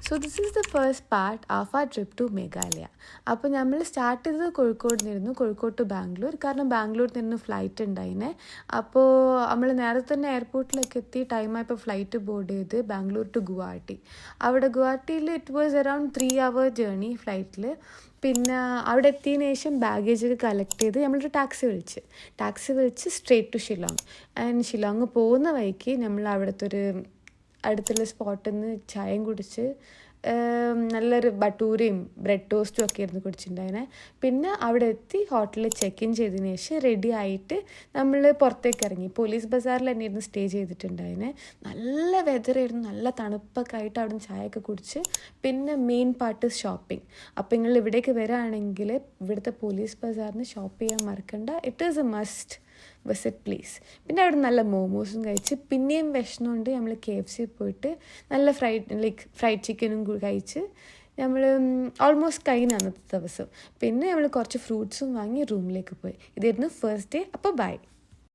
So this is the first part of our trip to Meghalaya. അപ്പോൾ നമ്മൾ start ചെയ്തത് കോഴിക്കോട് നിന്നിരുന്നു, കോഴിക്കോട് ടു ബാംഗ്ലൂർ. കാരണം ബാംഗ്ലൂരിൽ നിന്ന് ഫ്ലൈറ്റ് ഉണ്ടായിനെ. അപ്പോൾ നമ്മൾ നേരത്തെ തന്നെ എയർപോർട്ടിലേക്ക് എത്തി, ടൈമായപ്പോൾ ഫ്ലൈറ്റ് ബോർഡ് ചെയ്ത് ബാംഗ്ലൂർ ടു ഗുവാഹട്ടി. അവിടെ ഗുവാഹട്ടിയിൽ it was around 3 hour journey ഫ്ലൈറ്റിൽ. പിന്നെ അവിടെ എത്തിയതിന് ശേഷം ബാഗേജൊക്കെ കളക്ട് ചെയ്ത് നമ്മളൊരു ടാക്സി വിളിച്ച് straight to Shillong. And Shillong പോകുന്ന വഴിക്ക് നമ്മൾ അവിടുത്തെ അടുത്തുള്ള സ്പോട്ടിൽ നിന്ന് ചായയും കുടിച്ച് നല്ലൊരു ബട്ടൂരയും ബ്രെഡ് ടോസ്റ്റും ഒക്കെ ആയിരുന്നു കുടിച്ചിട്ടുണ്ടായിരുന്നെ. പിന്നെ അവിടെ എത്തി ഹോട്ടലിൽ ചെക്ക് ഇൻ ചെയ്തതിന് ശേഷം റെഡി ആയിട്ട് നമ്മൾ പുറത്തേക്ക് ഇറങ്ങി. പോലീസ് ബസാറിൽ തന്നെയായിരുന്നു സ്റ്റേ ചെയ്തിട്ടുണ്ടായിരുന്നെ. നല്ല വെതറായിരുന്നു, നല്ല തണുപ്പൊക്കെ ആയിട്ട് അവിടെ നിന്ന് ചായയൊക്കെ കുടിച്ച്. പിന്നെ മെയിൻ പാർട്ട് ഷോപ്പിംഗ്. അപ്പോൾ നിങ്ങൾ ഇവിടേക്ക് വരികയാണെങ്കിൽ ഇവിടുത്തെ പോലീസ് ബസാറിന് ഷോപ്പ് ചെയ്യാൻ മറക്കണ്ട. It is A must visit place. പിന്നെ അവിടെ നല്ല മോമോസും കഴിച്ച് പിന്നെയും വിഷമമുണ്ട്. നമ്മൾ KFC പോയിട്ട് നല്ല ഫ്രൈഡ് ചിക്കനും കഴിച്ച് നമ്മൾ ഓൾമോസ്റ്റ് കഴിഞ്ഞ അന്നത്തെ ദിവസം. പിന്നെ നമ്മൾ കുറച്ച് ഫ്രൂട്ട്സും വാങ്ങി റൂമിലേക്ക് പോയി. ഇതായിരുന്നു ഫസ്റ്റ് ഡേ. അപ്പോൾ ബൈ.